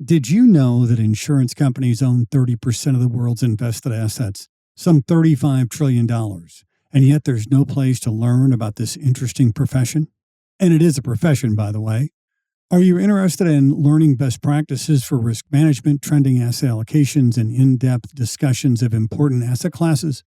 Did you know that insurance companies own 30% of the world's invested assets, some $35 trillion, and yet there's no place to learn about this interesting profession? And it is a profession, by the way. Are you interested in learning best practices for risk management, trending asset allocations, and in-depth discussions of important asset classes?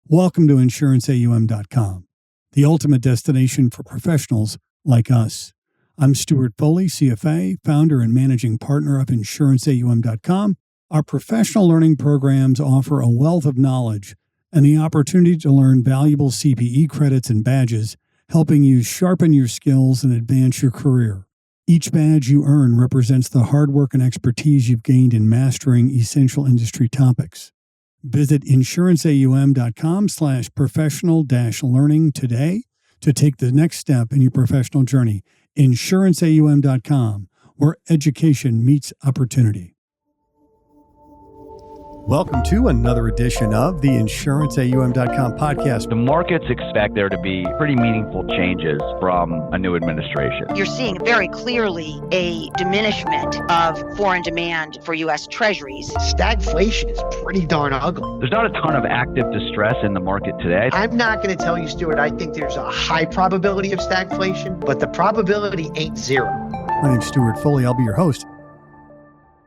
Welcome to InsuranceAUM.com, the ultimate destination for professionals like us. I'm Stewart Foley, CFA, founder and managing partner of InsuranceAUM.com. Our professional learning programs offer a wealth of knowledge and the opportunity to learn valuable CPE credits and badges, helping you sharpen your skills and advance your career. Each badge you earn represents the hard work and expertise you've gained in mastering essential industry topics. Visit InsuranceAUM.com/professional-learning today to take the next step in your professional journey. InsuranceAUM.com, where education meets opportunity. Welcome to another edition of the InsuranceAUM.com podcast. The markets expect there to be pretty meaningful changes from a new administration. You're seeing very clearly a diminishment of foreign demand for U.S. Treasuries. Stagflation is pretty darn ugly. There's not a ton of active distress in the market today. I'm not going to tell you, Stewart, I think there's a high probability of stagflation, but the probability ain't zero. My name's Stewart Foley. I'll be your host.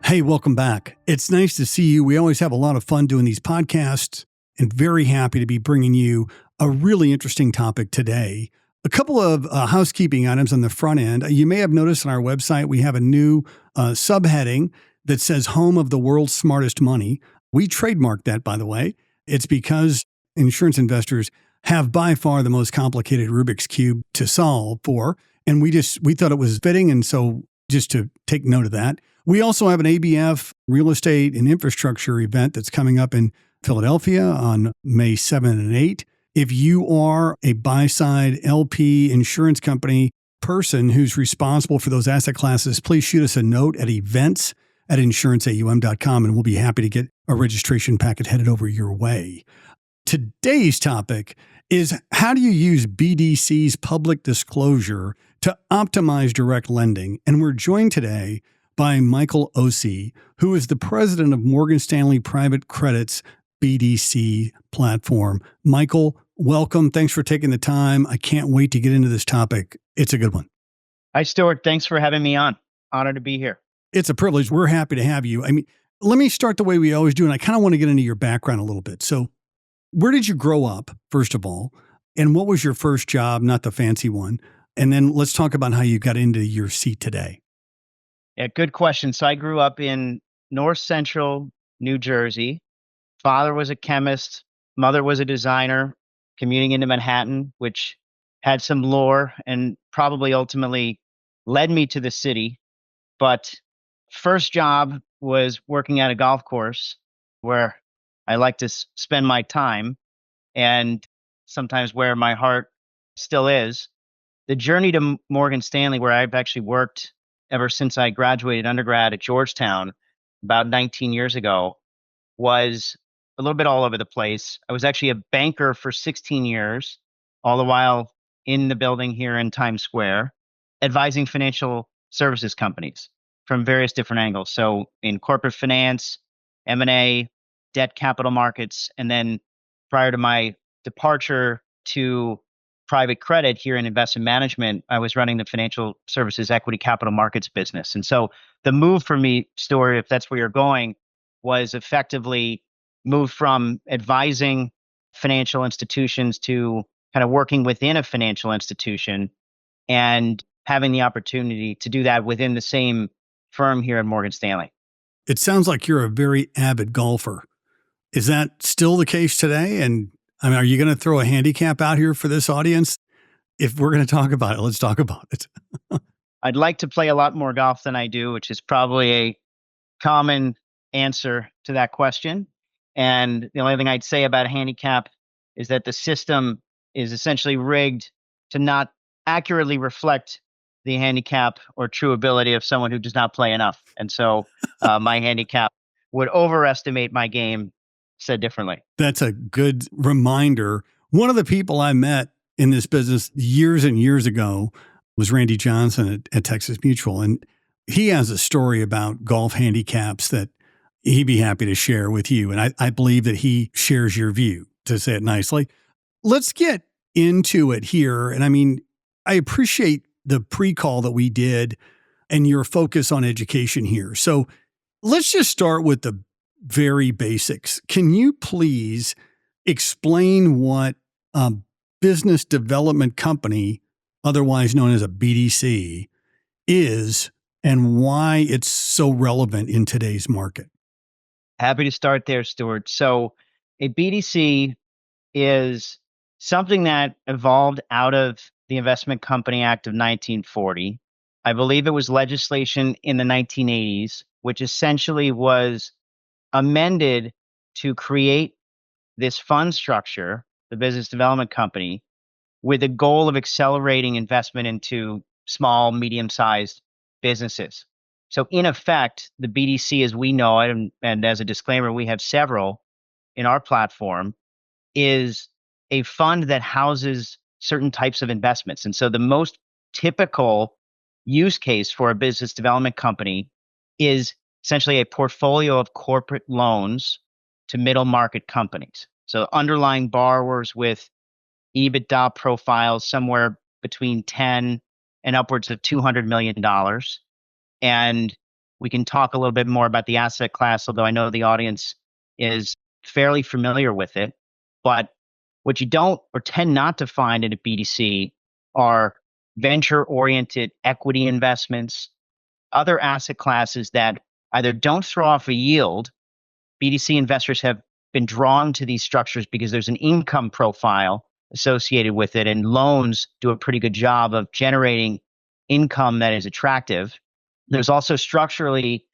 Hey, welcome back. It's nice to see you. We always have a lot of fun doing these podcasts and very happy to be bringing you a really interesting topic today. A couple of housekeeping items on the front end. You may have noticed on our website, we have a new subheading that says Home of the World's Smartest Money. We trademarked that, by the way. It's because insurance investors have by far the most complicated Rubik's Cube to solve for. And we thought it was fitting. And so just to take note of that. We also have an ABF real estate and infrastructure event that's coming up in Philadelphia on May 7 and 8. If you are a buy-side LP insurance company person who's responsible for those asset classes, please shoot us a note at events@insuranceaum.com and we'll be happy to get a registration packet headed over your way. Today's topic is how do you use BDCs public disclosure to optimize direct lending? And we're joined today by Michael Occi, who is the president of Morgan Stanley Private Credit's BDC platform. Michael, welcome. Thanks for taking the time. I can't wait to get into this topic. It's a good one. Hi, Stewart. Thanks for having me on. Honored to be here. It's a privilege. We're happy to have you. I mean, let me start the way we always do, and I kind of want to get into your background a little bit. So where did you grow up, first of all? And what was your first job, not the fancy one? And then let's talk about how you got into your seat today. Yeah, good question. So I grew up in North Central New Jersey. Father was a chemist. Mother was a designer, commuting into Manhattan, which had some lore and probably ultimately led me to the city. But first job was working at a golf course where I like to spend my time and sometimes where my heart still is. The journey to Morgan Stanley, where I've actually worked ever since I graduated undergrad at Georgetown about 19 years ago, was a little bit all over the place. I was actually a banker for 16 years, all the while in the building here in Times Square, advising financial services companies from various different angles. So in corporate finance, M&A, debt capital markets, and then prior to my departure to private credit here in investment management, I was running the financial services equity capital markets business. And so the move for me, Stuart, if that's where you're going, was effectively move from advising financial institutions to kind of working within a financial institution and having the opportunity to do that within the same firm here at Morgan Stanley. It sounds like you're a very avid golfer. Is that still the case today? And I mean, are you going to throw a handicap out here for this audience? If we're going to talk about it, let's talk about it. I'd like to play a lot more golf than I do, which is probably a common answer to that question. And the only thing I'd say about a handicap is that the system is essentially rigged to not accurately reflect the handicap or true ability of someone who does not play enough. And so my handicap would overestimate my game. Said differently. That's a good reminder. One of the people I met in this business years and years ago was Randy Johnson at Texas Mutual. And he has a story about golf handicaps that he'd be happy to share with you. And I believe that he shares your view, to say it nicely. Let's get into it here. And I mean, I appreciate the pre-call that we did and your focus on education here. So let's just start with the very basics. Can you please explain what a business development company, otherwise known as a BDC, is and why it's so relevant in today's market? Happy to start there, Stewart. So a BDC is something that evolved out of the Investment Company Act of 1940. I believe it was legislation in the 1980s, which essentially was amended to create this fund structure, the business development company, with a goal of accelerating investment into small, medium-sized businesses. So in effect, the BDC as we know it, and as a disclaimer, we have several in our platform, is a fund that houses certain types of investments. And so the most typical use case for a business development company is essentially a portfolio of corporate loans to middle market companies. So underlying borrowers with EBITDA profiles somewhere between 10 and upwards of $200 million. And we can talk a little bit more about the asset class, although I know the audience is fairly familiar with it. But what you don't or tend not to find in a BDC are venture-oriented equity investments, other asset classes that either don't throw off a yield. BDC investors have been drawn to these structures because there's an income profile associated with it, and loans do a pretty good job of generating income that is attractive. There's also structurally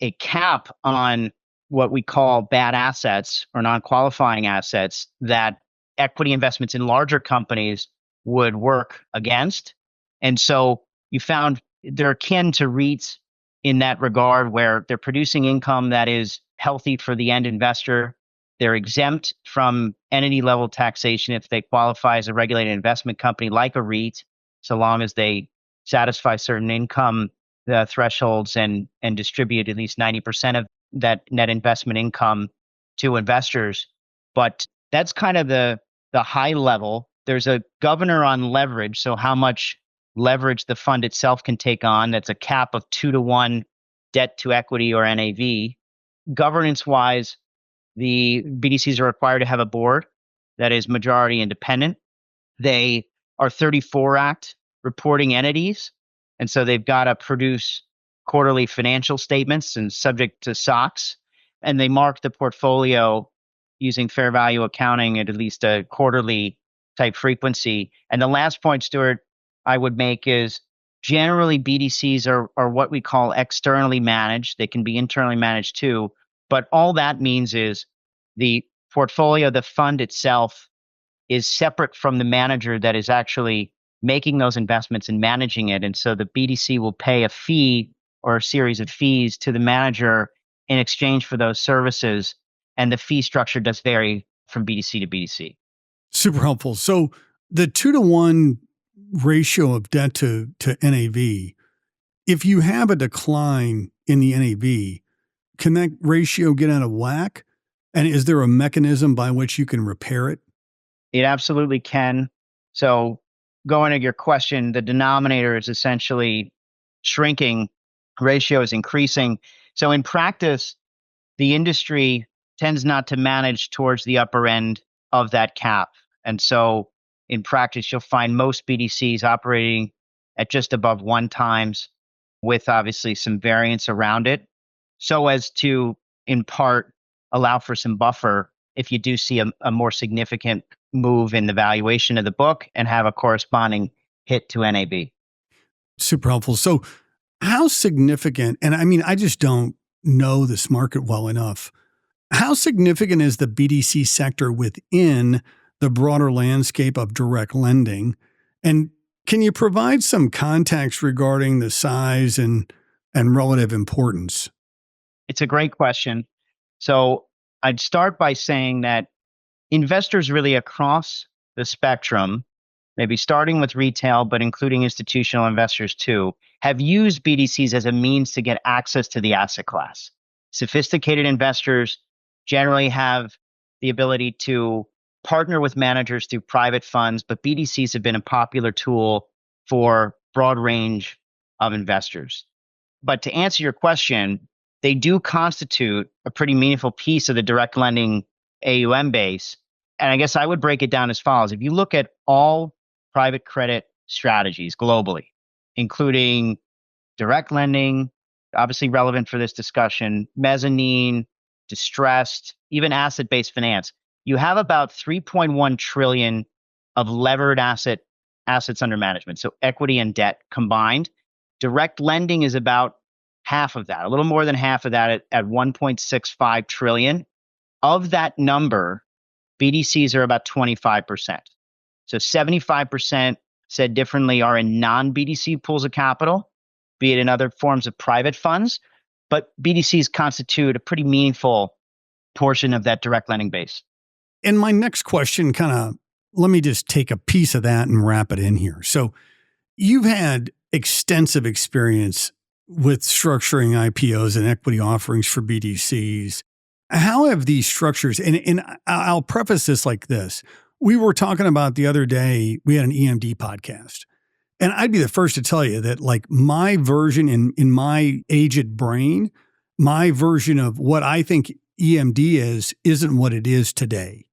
a cap on what we call bad assets or non-qualifying assets that equity investments in larger companies would work against. And so you found they're akin to REITs in that regard, where they're producing income that is healthy for the end investor. They're exempt from entity level taxation if they qualify as a regulated investment company like a REIT, so long as they satisfy certain income thresholds and distribute at least 90% of that net investment income to investors. But that's kind of the high level. There's a governor on leverage, so how much leverage the fund itself can take on. That's a cap of 2-to-1 debt to equity or NAV. Governance-wise, the BDCs are required to have a board that is majority independent. They are 34 Act reporting entities, and so they've got to produce quarterly financial statements and subject to SOX, and they mark the portfolio using fair value accounting at least a quarterly type frequency. And the last point, Stewart, I would make is generally BDCs are what we call externally managed. They can be internally managed too. But all that means is the portfolio, the fund itself, is separate from the manager that is actually making those investments and managing it. And so the BDC will pay a fee or a series of fees to the manager in exchange for those services. And the fee structure does vary from BDC to BDC. Super helpful. So the 2-to-1 ratio of debt to NAV, if you have a decline in the NAV, can that ratio get out of whack? And is there a mechanism by which you can repair it? It absolutely can. So going to your question, the denominator is essentially shrinking, ratio is increasing. So in practice, the industry tends not to manage towards the upper end of that cap. And so in practice, you'll find most BDCs operating at just above 1 times, with obviously some variance around it, so as to, in part, allow for some buffer if you do see a more significant move in the valuation of the book and have a corresponding hit to NAV. Super helpful. So how significant, and I mean, I just don't know this market well enough, how significant is the BDC sector within the broader landscape of direct lending? And can you provide some context regarding the size and relative importance? It's a great question. So I'd start by saying that investors really across the spectrum maybe starting with retail, but including institutional investors too, have used BDCs as a means to get access to the asset class. Sophisticated investors generally have the ability to partner with managers through private funds, but BDCs have been a popular tool for broad range of investors. But to answer your question, they do constitute a pretty meaningful piece of the direct lending AUM base. And I guess I would break it down as follows. If you look at all private credit strategies globally, including direct lending, obviously relevant for this discussion, mezzanine, distressed, even asset-based finance, you have about 3.1 trillion of levered assets under management, so equity and debt combined. Direct lending is about half of that, a little more than half of that at 1.65 trillion. Of that number, BDCs are about 25%. So 75%, said differently, are in non-BDC pools of capital, be it in other forms of private funds. But BDCs constitute a pretty meaningful portion of that direct lending base. And my next question let me just take a piece of that and wrap it in here. So you've had extensive experience with structuring IPOs and equity offerings for BDCs. How have these structures, and I'll preface this like this. We were talking about the other day, we had an EMD podcast. And I'd be the first to tell you that like my version in my aged brain, my version of what I think EMD isn't what it is today.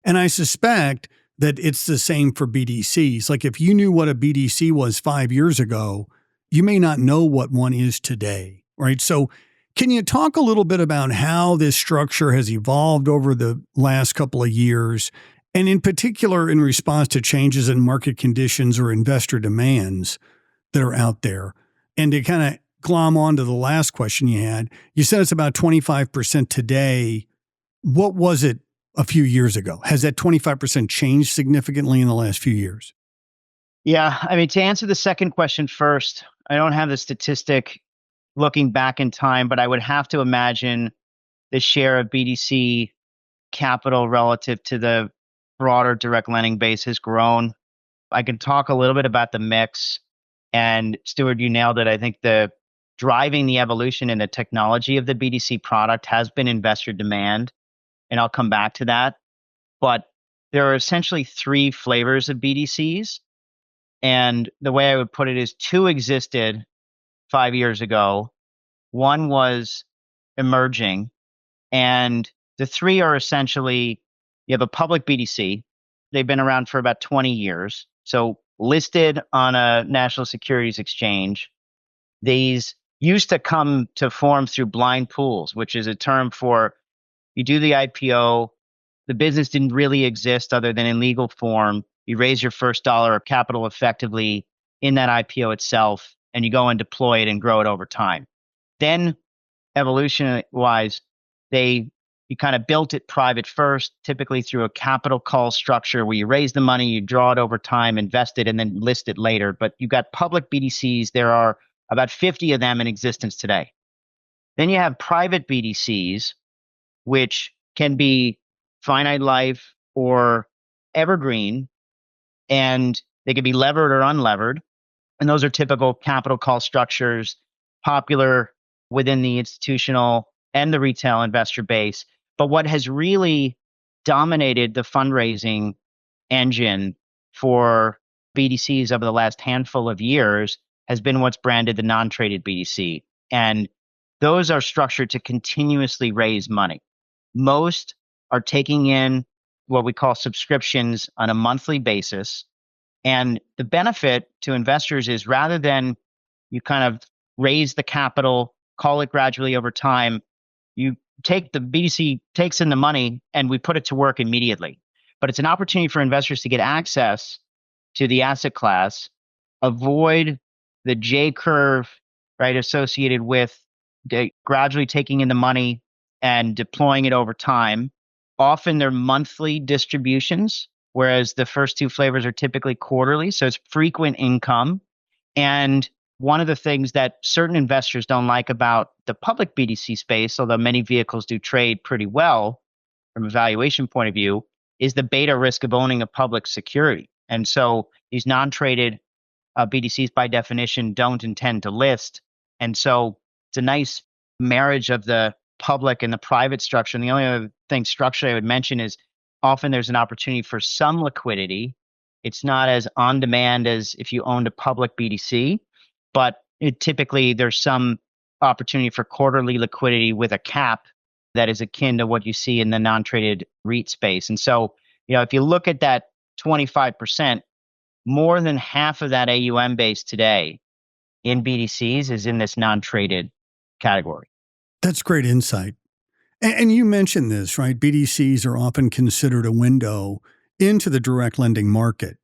And I suspect that it's the same for BDCs. Like if you knew what a BDC was 5 years ago, you may not know what one is today, right? So can you talk a little bit about how this structure has evolved over the last couple of years, and in particular in response to changes in market conditions or investor demands that are out there? And to kind of glom on to the last question you had, you said it's about 25% today. What was it a few years ago? Has that 25% changed significantly in the last few years? Yeah, I mean, to answer the second question first, I don't have the statistic looking back in time, but I would have to imagine the share of BDC capital relative to the broader direct lending base has grown. I can talk a little bit about the mix. And Stewart, you nailed it. I think the driving the evolution in the technology of the BDC product has been investor demand. And I'll come back to that. But there are essentially three flavors of BDCs. And the way I would put it is two existed 5 years ago. One was emerging. And the three are essentially, you have a public BDC. They've been around for about 20 years. So listed on a national securities exchange. These used to come to form through blind pools, which is a term for you do the IPO, the business didn't really exist other than in legal form. You raise your first dollar of capital effectively in that IPO itself, and you go and deploy it and grow it over time. Then, evolution-wise, you kind of built it private first, typically through a capital call structure where you raise the money, you draw it over time, invest it, and then list it later. But you've got public BDCs. There are about 50 of them in existence today. Then you have private BDCs, which can be finite life or evergreen, and they can be levered or unlevered. And those are typical capital call structures, popular within the institutional and the retail investor base. But what has really dominated the fundraising engine for BDCs over the last handful of years has been what's branded the non-traded BDC. And those are structured to continuously raise money. Most are taking in what we call subscriptions on a monthly basis. And the benefit to investors is rather than you kind of raise the capital, call it gradually over time, you take the BDC takes in the money and we put it to work immediately. But it's an opportunity for investors to get access to the asset class, avoid the J curve, right, associated with gradually taking in the money and deploying it over time. Often they're monthly distributions, whereas the first two flavors are typically quarterly. So it's frequent income. And one of the things that certain investors don't like about the public BDC space, although many vehicles do trade pretty well from a valuation point of view, is the beta risk of owning a public security. And so these non-traded BDCs by definition don't intend to list. And so it's a nice marriage of the public and the private structure. And the only other thing structurally I would mention is often there's an opportunity for some liquidity. It's not as on demand as if you owned a public BDC, but typically there's some opportunity for quarterly liquidity with a cap that is akin to what you see in the non-traded REIT space. And so, if you look at that 25%, more than half of that AUM base today in BDCs is in this non-traded category. That's great insight. And you mentioned this, right? BDCs are often considered a window into the direct lending market.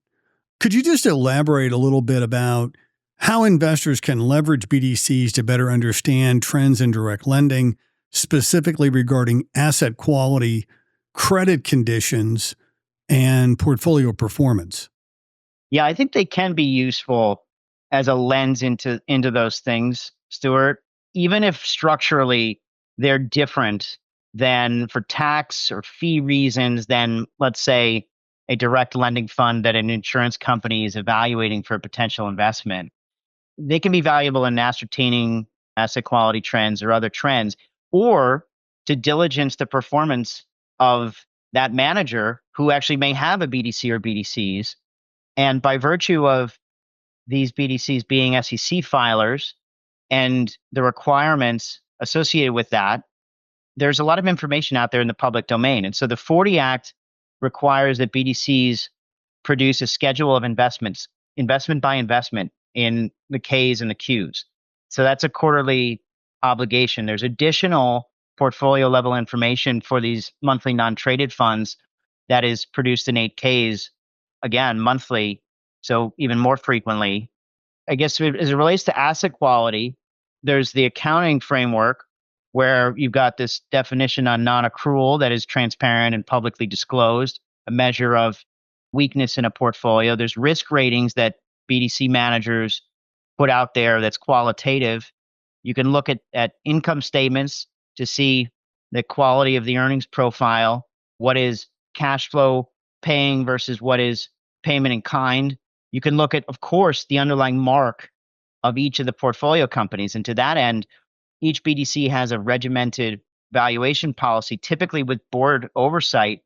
Could you just elaborate a little bit about how investors can leverage BDCs to better understand trends in direct lending, specifically regarding asset quality, credit conditions, and portfolio performance? Yeah, I think they can be useful as a lens into those things, Stewart, even if structurally they're different than for tax or fee reasons than, let's say, a direct lending fund that an insurance company is evaluating for a potential investment. They can be valuable in ascertaining asset quality trends or other trends, or to diligence the performance of that manager who actually may have a BDC or BDCs. And by virtue of these BDCs being SEC filers and the requirements associated with that, there's a lot of information out there in the public domain. And so the 40 Act requires that BDCs produce a schedule of investments, investment by investment, in the Ks and the Qs. So that's a quarterly obligation. There's additional portfolio level information for these monthly non-traded funds that is produced in 8Ks, again, monthly, so even more frequently. I guess as it relates to asset quality, there's the accounting framework where you've got this definition on non-accrual that is transparent and publicly disclosed, a measure of weakness in a portfolio. There's risk ratings that BDC managers put out there that's qualitative. You can look at income statements to see the quality of the earnings profile, what is cash flow paying versus what is payment in kind. You can look at, of course, the underlying mark of each of the portfolio companies. And to that end, each BDC has a regimented valuation policy, typically with board oversight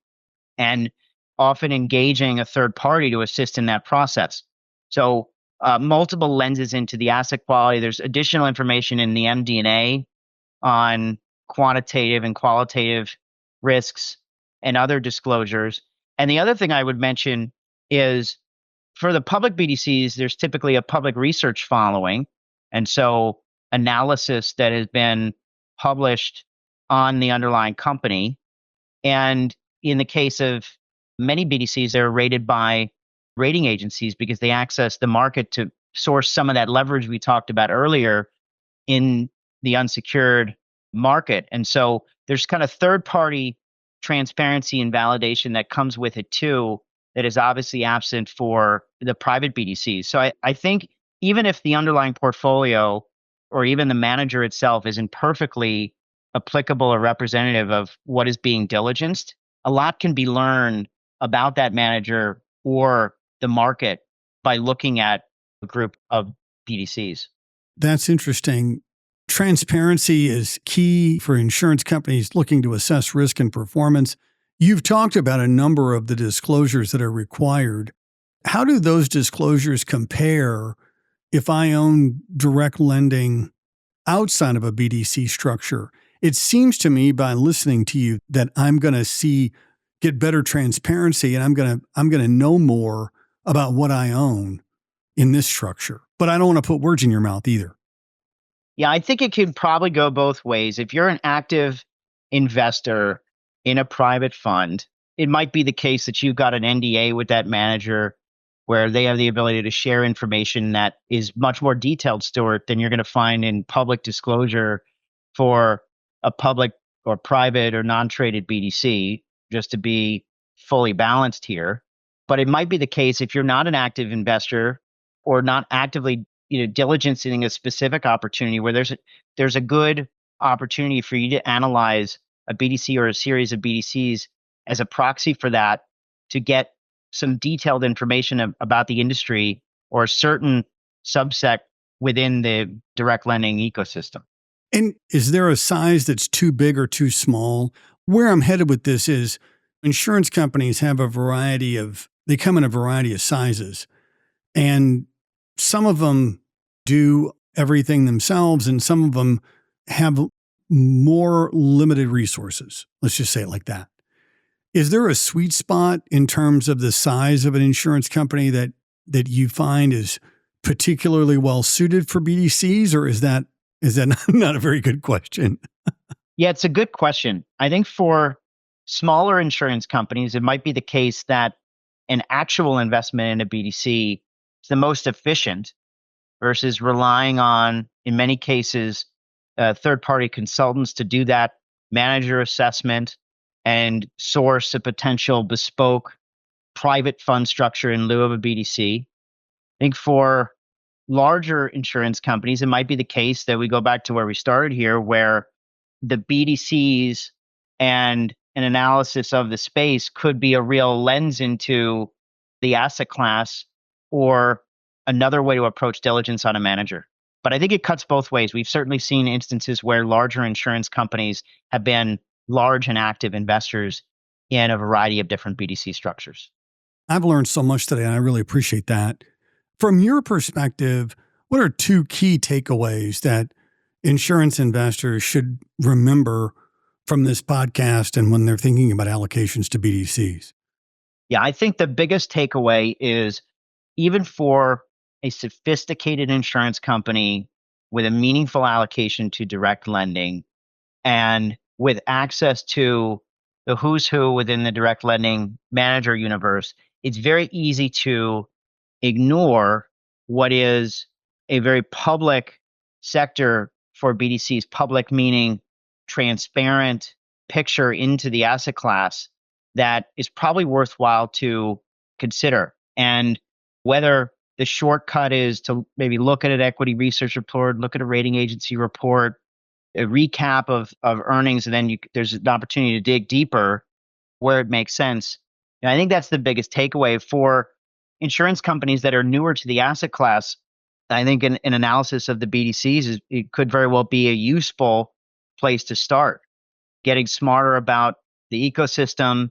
and often engaging a third party to assist in that process. So multiple lenses into the asset quality. There's additional information in the MD&A on quantitative and qualitative risks and other disclosures. And the other thing I would mention is for the public BDCs, there's typically a public research following. And so analysis that has been published on the underlying company. And in the case of many BDCs, they're rated by rating agencies because they access the market to source some of that leverage we talked about earlier in the unsecured market. And so there's kind of third-party transparency and validation that comes with it too, that is obviously absent for the private BDCs. So I think even if the underlying portfolio or even the manager itself isn't perfectly applicable or representative of what is being diligenced, a lot can be learned about that manager or the market by looking at a group of BDCs. That's interesting. Transparency is key for insurance companies looking to assess risk and performance. You've talked about a number of the disclosures that are required. How do those disclosures compare if I own direct lending outside of a BDC structure? It seems to me by listening to you that I'm going to get better transparency and I'm going to know more about what I own in this structure. But I don't want to put words in your mouth either. Yeah, I think it could probably go both ways. If you're an active investor in a private fund, it might be the case that you've got an NDA with that manager where they have the ability to share information that is much more detailed, Stewart, than you're going to find in public disclosure for a public or private or non-traded BDC, just to be fully balanced here. But it might be the case if you're not an active investor or not actively diligencing a specific opportunity where there's a good opportunity for you to analyze a BDC or a series of BDCs as a proxy for that to get some detailed information about the industry or a certain subset within the direct lending ecosystem. And is there a size that's too big or too small? Where I'm headed with this is insurance companies have they come in a variety of sizes. And some of them do everything themselves, and some of them have more limited resources. Let's just say it like that. Is there a sweet spot in terms of the size of an insurance company that you find is particularly well suited for BDCs, or is that not a very good question? Yeah, it's a good question. I think for smaller insurance companies, it might be the case that an actual investment in a BDC is the most efficient versus relying on, in many cases, third-party consultants to do that manager assessment and source a potential bespoke private fund structure in lieu of a BDC. I think for larger insurance companies, it might be the case that we go back to where we started here, where the BDCs and an analysis of the space could be a real lens into the asset class or another way to approach diligence on a manager. But I think it cuts both ways. We've certainly seen instances where larger insurance companies have been large and active investors in a variety of different BDC structures. I've learned so much today, and I really appreciate that. From your perspective, what are two key takeaways that insurance investors should remember from this podcast and when they're thinking about allocations to BDCs? Yeah, I think the biggest takeaway is even for a sophisticated insurance company with a meaningful allocation to direct lending and with access to the who's who within the direct lending manager universe, it's very easy to ignore what is a very public sector for BDCs, public meaning transparent picture into the asset class that is probably worthwhile to consider. And whether the shortcut is to maybe look at an equity research report, look at a rating agency report, a recap of earnings, and then there's an opportunity to dig deeper where it makes sense. And I think that's the biggest takeaway for insurance companies that are newer to the asset class. I think an analysis of the BDCs it could very well be a useful place to start. Getting smarter about the ecosystem,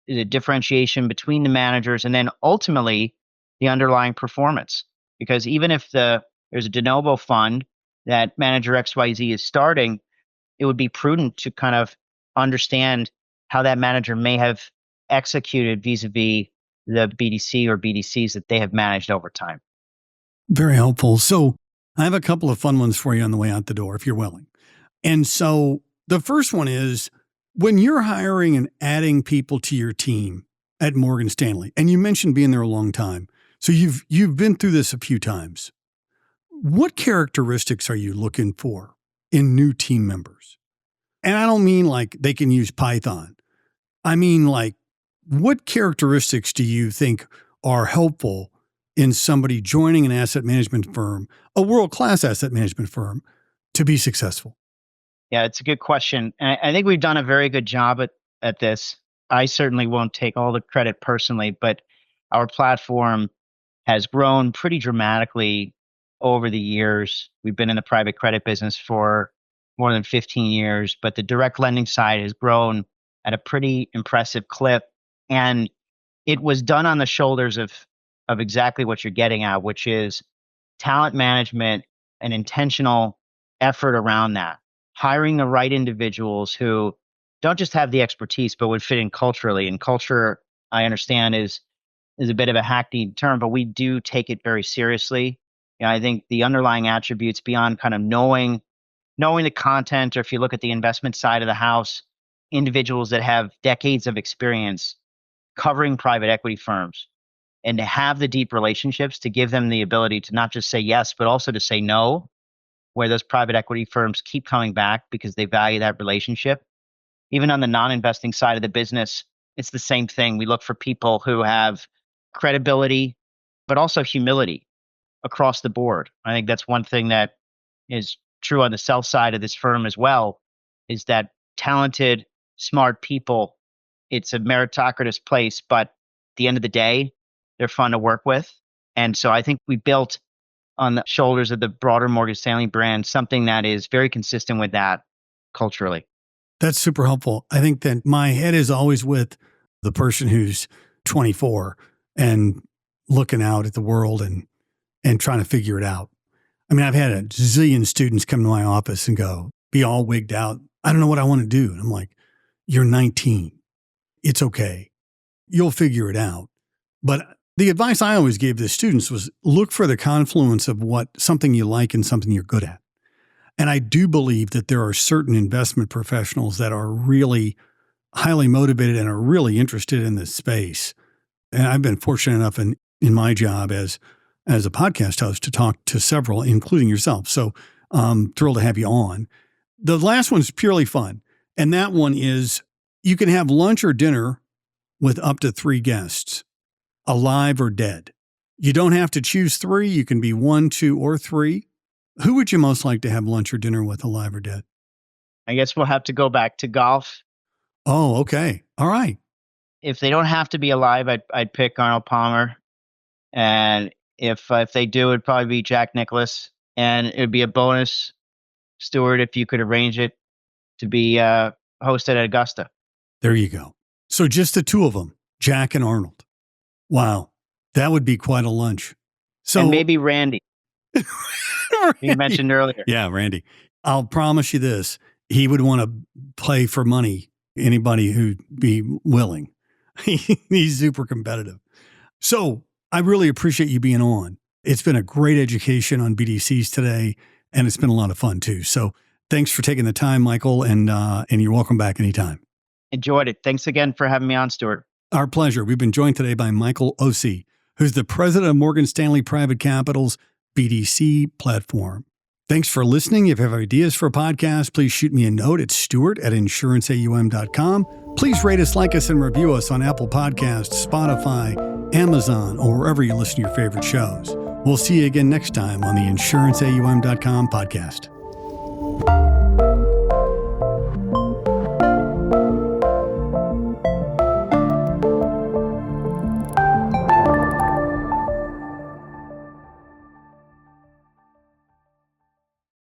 the differentiation between the managers, and then ultimately the underlying performance. Because even if there's a de novo fund that manager XYZ is starting, it would be prudent to kind of understand how that manager may have executed vis-a-vis the BDC or BDCs that they have managed over time. Very helpful. So I have a couple of fun ones for you on the way out the door, if you're willing. And so the first one is when you're hiring and adding people to your team at Morgan Stanley, and you mentioned being there a long time, so you've been through this a few times. What characteristics are you looking for in new team members? And I don't mean like they can use Python. I mean like what characteristics do you think are helpful in somebody joining an asset management firm, a world-class asset management firm, to be successful? Yeah, it's a good question. And I think we've done a very good job at this. I certainly won't take all the credit personally, but our platform has grown pretty dramatically over the years. We've been in the private credit business for more than 15 years, but the direct lending side has grown at a pretty impressive clip. And it was done on the shoulders of exactly what you're getting at, which is talent management and intentional effort around that. Hiring the right individuals who don't just have the expertise, but would fit in culturally. And culture, I understand, is a bit of a hackneyed term, but we do take it very seriously. I think the underlying attributes beyond kind of knowing the content, or if you look at the investment side of the house, individuals that have decades of experience covering private equity firms and to have the deep relationships to give them the ability to not just say yes, but also to say no, where those private equity firms keep coming back because they value that relationship. Even on the non-investing side of the business, it's the same thing. We look for people who have credibility, but also humility across the board. I think that's one thing that is true on the sell side of this firm as well, is that talented, smart people, it's a meritocratic place, but the end of the day, they're fun to work with. And so I think we built on the shoulders of the broader Morgan Stanley brand something that is very consistent with that culturally. That's super helpful. I think that my head is always with the person who's 24 and looking out at the world and trying to figure it out. I mean, I've had a zillion students come to my office and go, be all wigged out. I don't know what I want to do. And I'm like, you're 19. It's okay. You'll figure it out. But the advice I always gave the students was look for the confluence of what something you like and something you're good at. And I do believe that there are certain investment professionals that are really highly motivated and are really interested in this space. And I've been fortunate enough in my job as a podcast host to talk to several, including yourself. So I'm thrilled to have you on. The last one's purely fun. And that one is you can have lunch or dinner with up to 3 guests, alive or dead. You don't have to choose 3. You can be 1, 2, or 3. Who would you most like to have lunch or dinner with, alive or dead? I guess we'll have to go back to golf. Oh, okay. All right. If they don't have to be alive, I'd pick Arnold Palmer. And if they do, it'd probably be Jack Nicklaus. And it'd be a bonus, Stewart, if you could arrange it to be hosted at Augusta. There you go. So just the 2 of them, Jack and Arnold. Wow. That would be quite a lunch. So and maybe Randy. Randy. You mentioned earlier. Yeah, Randy. I'll promise you this. He would want to play for money, anybody who'd be willing. He's super competitive. So I really appreciate you being on. It's been a great education on BDCs today, and it's been a lot of fun too. So thanks for taking the time, Michael, and you're welcome back anytime. Enjoyed it. Thanks again for having me on, Stewart. Our pleasure. We've been joined today by Michael Occi, who's the president of Morgan Stanley Private Capital's BDC platform. Thanks for listening. If you have ideas for a podcast, please shoot me a note at stewart@insuranceaum.com. Please rate us, like us, and review us on Apple Podcasts, Spotify, Amazon, or wherever you listen to your favorite shows. We'll see you again next time on the insuranceaum.com podcast.